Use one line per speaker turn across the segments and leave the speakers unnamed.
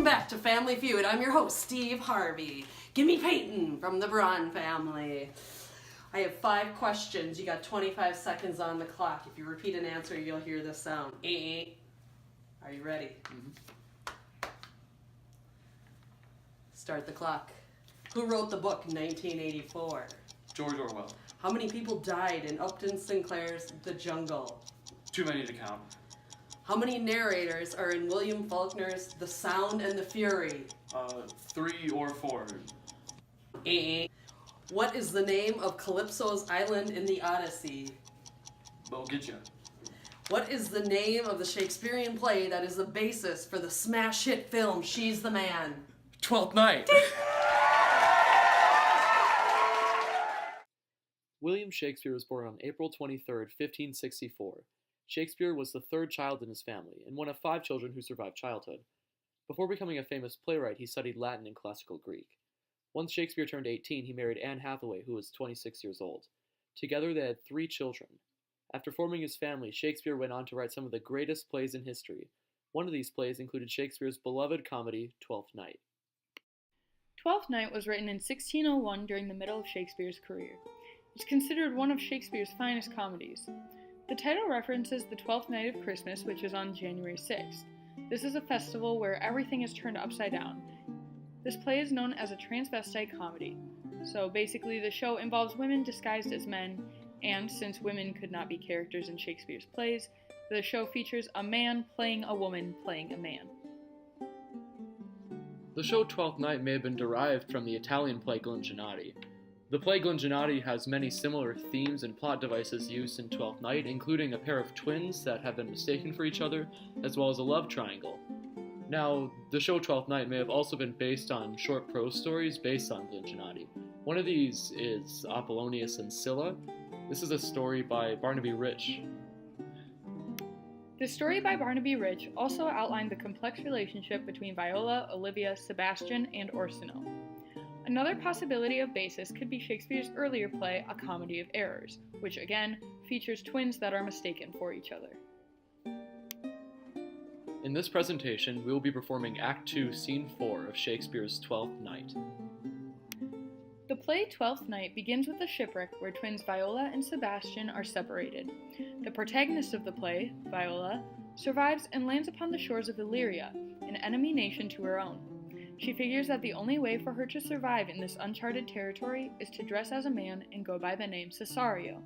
back to Family Feud. I'm your host, Steve Harvey. Give me Peyton from the Braun family. I have 5 questions. You got 25 seconds on the clock. If you repeat an answer, you'll hear this sound. Are you ready? Mm-hmm. Start the clock. Who wrote the book 1984?
George Orwell.
How many people died in Upton Sinclair's The Jungle?
Too many to count.
How many narrators are in William Faulkner's The Sound and the Fury?
3 or 4.
What is the name of Calypso's island in the Odyssey?
We'll get you.
What is the name of the Shakespearean play that is the basis for the smash hit film She's the Man?
Twelfth Night.
William Shakespeare was born on April 23, 1564. Shakespeare was the 3rd child in his family, and one of 5 children who survived childhood. Before becoming a famous playwright, he studied Latin and classical Greek. Once Shakespeare turned 18, he married Anne Hathaway, who was 26 years old. Together they had 3 children. After forming his family, Shakespeare went on to write some of the greatest plays in history. One of these plays included Shakespeare's beloved comedy, Twelfth Night.
Twelfth Night was written in 1601 during the middle of Shakespeare's career. It's considered one of Shakespeare's finest comedies. The title references the 12th night of Christmas, which is on January 6th. This is a festival where everything is turned upside down. This play is known as a transvestite comedy. So basically the show involves women disguised as men, and since women could not be characters in Shakespeare's plays, the show features a man playing a woman playing a man.
The show Twelfth Night may have been derived from the Italian play Glinginati. The play Glinginati has many similar themes and plot devices used in Twelfth Night, including a pair of twins that have been mistaken for each other, as well as a love triangle. Now, the show Twelfth Night may have also been based on short prose stories based on Glinginati. One of these is Apollonius and Scylla. This is a story by Barnaby Rich.
The story by Barnaby Rich also outlined the complex relationship between Viola, Olivia, Sebastian, and Orsino. Another possibility of basis could be Shakespeare's earlier play, A Comedy of Errors, which again features twins that are mistaken for each other.
In this presentation, we will be performing Act 2, Scene 4 of Shakespeare's Twelfth Night.
The play Twelfth Night begins with a shipwreck where twins Viola and Sebastian are separated. The protagonist of the play, Viola, survives and lands upon the shores of Illyria, an enemy nation to her own. She figures that the only way for her to survive in this uncharted territory is to dress as a man and go by the name Cesario.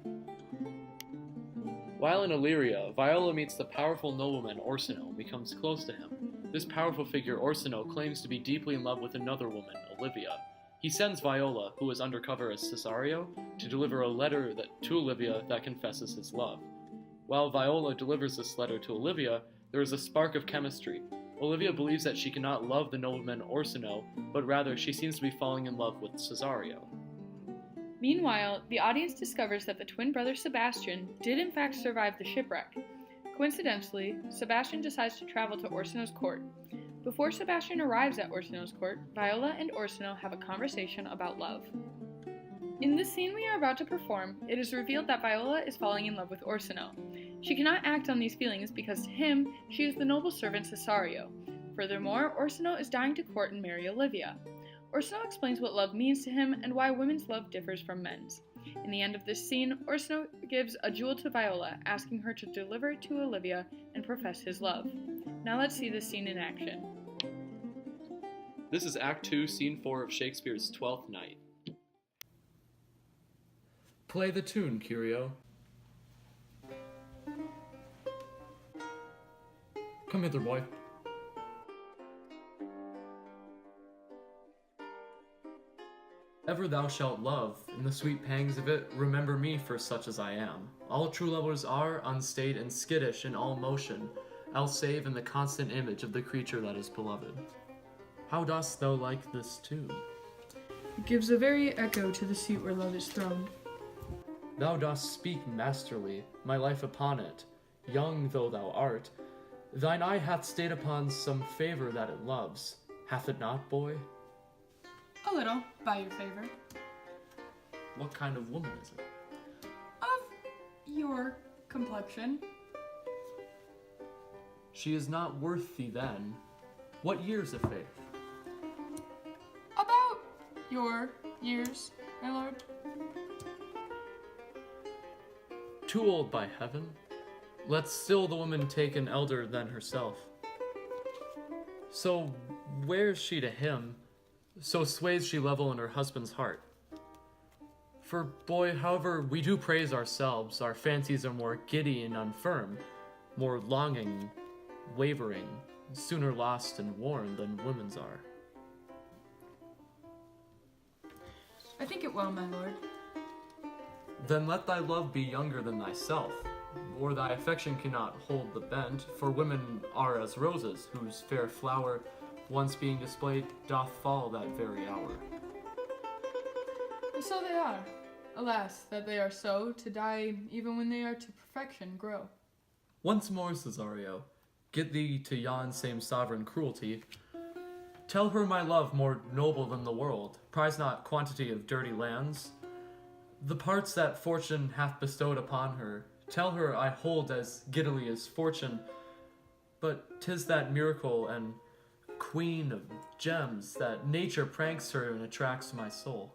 While in Illyria, Viola meets the powerful nobleman Orsino and becomes close to him. This powerful figure Orsino claims to be deeply in love with another woman, Olivia. He sends Viola, who is undercover as Cesario, to deliver a letter to Olivia that confesses his love. While Viola delivers this letter to Olivia, there is a spark of chemistry. Olivia believes that she cannot love the nobleman Orsino, but rather she seems to be falling in love with Cesario.
Meanwhile, the audience discovers that the twin brother Sebastian did in fact survive the shipwreck. Coincidentally, Sebastian decides to travel to Orsino's court. Before Sebastian arrives at Orsino's court, Viola and Orsino have a conversation about love. In the scene we are about to perform, it is revealed that Viola is falling in love with Orsino. She cannot act on these feelings because to him, she is the noble servant Cesario. Furthermore, Orsino is dying to court and marry Olivia. Orsino explains what love means to him and why women's love differs from men's. In the end of this scene, Orsino gives a jewel to Viola, asking her to deliver it to Olivia and profess his love. Now let's see this scene in action.
This is Act 2, Scene 4 of Shakespeare's Twelfth Night. Play the tune, Curio. Come hither, boy. Ever thou shalt love, in the sweet pangs of it, remember me for such as I am. All true lovers are unstaid and skittish in all motion, else save in the constant image of the creature that is beloved. How dost thou like this tune?
It gives a very echo to the seat where love is throned.
Thou dost speak masterly, my life upon it. Young though thou art, thine eye hath stayed upon some favor that it loves. Hath it not, boy?
A little, by your favor.
What kind of woman is it?
Of your complexion.
She is not worth thee then. What years of faith?
About your years, my lord.
Too old by heaven? Let still the woman take an elder than herself. So where's she to him? So sways she level in her husband's heart. For boy, however, we do praise ourselves, our fancies are more giddy and unfirm, more longing, wavering, sooner lost and worn than women's are.
I think it well, my lord.
Then let thy love be younger than thyself, or thy affection cannot hold the bent, for women are as roses, whose fair flower, once being displayed, doth fall that very hour.
And so they are. Alas, that they are so, to die even when they are to perfection grow.
Once more, Cesario, get thee to yon same sovereign cruelty. Tell her my love more noble than the world, prize not quantity of dirty lands. The parts that fortune hath bestowed upon her, tell her I hold as giddily as fortune, but 'tis that miracle and queen of gems that nature pranks her and attracts my soul.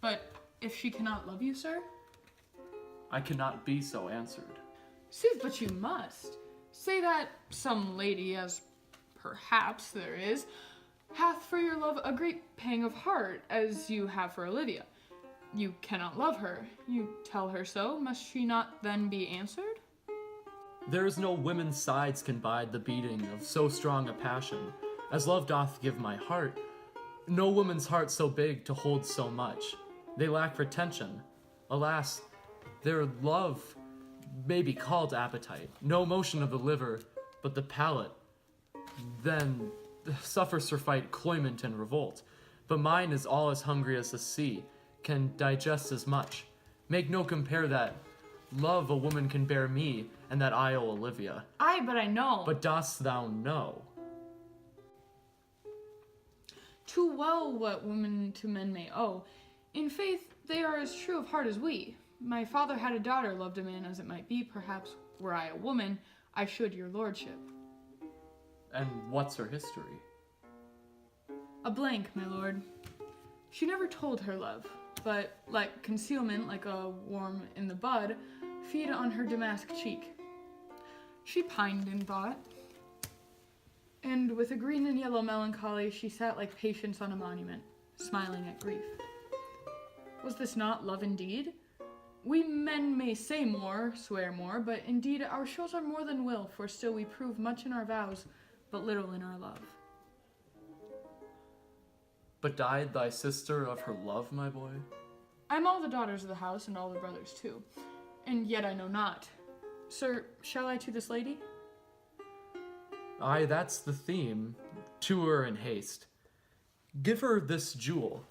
But if she cannot love you, sir?
I cannot be so answered.
Sooth, but you must. Say that some lady, as perhaps there is, hath for your love a great pang of heart, as you have for Olivia. You cannot love her. You tell her so. Must she not then be answered?
There is no women's sides can bide the beating of so strong a passion, as love doth give my heart. No woman's heart so big to hold so much. They lack retention. Alas, their love may be called appetite. No motion of the liver, but the palate. Then suffers for fight cloyment and revolt. But mine is all as hungry as the sea, can digest as much. Make no compare that love a woman can bear me, and that I owe Olivia.
Aye, but I know.
But dost thou know?
Too well what women to men may owe. In faith, they are as true of heart as we. My father had a daughter, loved a man as it might be. Perhaps, were I a woman, I should your lordship.
And what's her history?
A blank, my lord. She never told her love, but like concealment, like a worm in the bud, feed on her damask cheek. She pined in thought, and with a green and yellow melancholy, she sat like Patience on a monument, smiling at grief. Was this not love indeed? We men may say more, swear more, but indeed our shows are more than will, for still we prove much in our vows, but little in our love.
But died thy sister of her love, my boy?
I'm all the daughters of the house, and all the brothers too, and yet I know not. Sir, shall I to this lady?
Aye, that's the theme. To her in haste. Give her this jewel.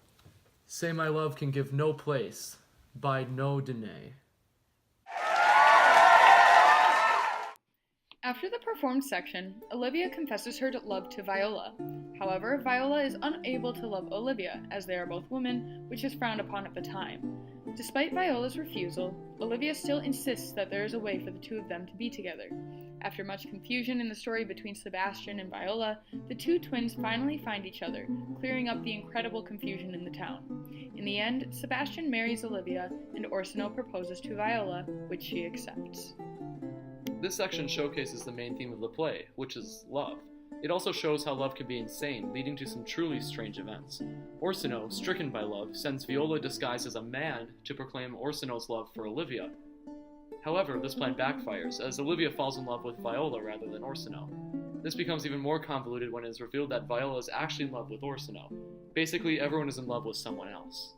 Say my love can give no place, bide no denay.
After the performed section, Olivia confesses her love to Viola. However, Viola is unable to love Olivia, as they are both women, which is frowned upon at the time. Despite Viola's refusal, Olivia still insists that there is a way for the two of them to be together. After much confusion in the story between Sebastian and Viola, the two twins finally find each other, clearing up the incredible confusion in the town. In the end, Sebastian marries Olivia, and Orsino proposes to Viola, which she accepts.
This section showcases the main theme of the play, which is love. It also shows how love can be insane, leading to some truly strange events. Orsino, stricken by love, sends Viola disguised as a man to proclaim Orsino's love for Olivia. However, this plan backfires, as Olivia falls in love with Viola rather than Orsino. This becomes even more convoluted when it is revealed that Viola is actually in love with Orsino. Basically, everyone is in love with someone else.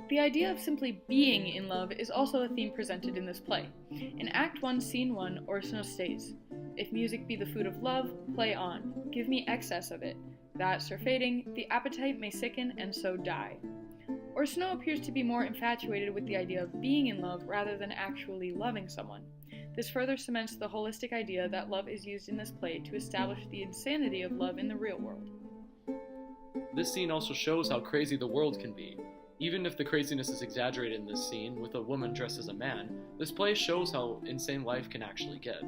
The idea of simply being in love is also a theme presented in this play. In Act 1, Scene 1, Orsino states, "If music be the food of love, play on. Give me excess of it. That surfeiting, the appetite may sicken and so die." Orsino appears to be more infatuated with the idea of being in love rather than actually loving someone. This further cements the holistic idea that love is used in this play to establish the insanity of love in the real world.
This scene also shows how crazy the world can be. Even if the craziness is exaggerated in this scene, with a woman dressed as a man, this play shows how insane life can actually get.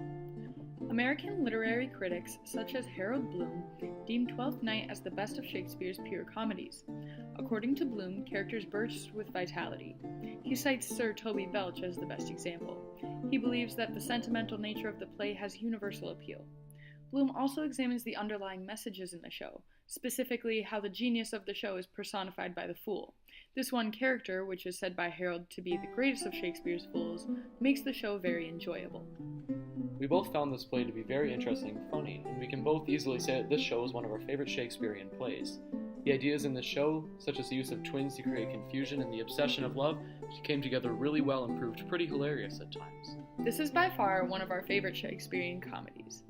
A American literary critics such as Harold Bloom deem Twelfth Night as the best of Shakespeare's pure comedies. According to Bloom, characters burst with vitality. He cites Sir Toby Belch as the best example. He believes that the sentimental nature of the play has universal appeal. Bloom also examines the underlying messages in the show, specifically how the genius of the show is personified by the fool. This one character, which is said by Harold to be the greatest of Shakespeare's fools, makes the show very enjoyable.
We both found this play to be very interesting and funny, and we can both easily say that this show is one of our favorite Shakespearean plays. The ideas in this show, such as the use of twins to create confusion and the obsession of love, came together really well and proved pretty hilarious at times.
This is by far one of our favorite Shakespearean comedies.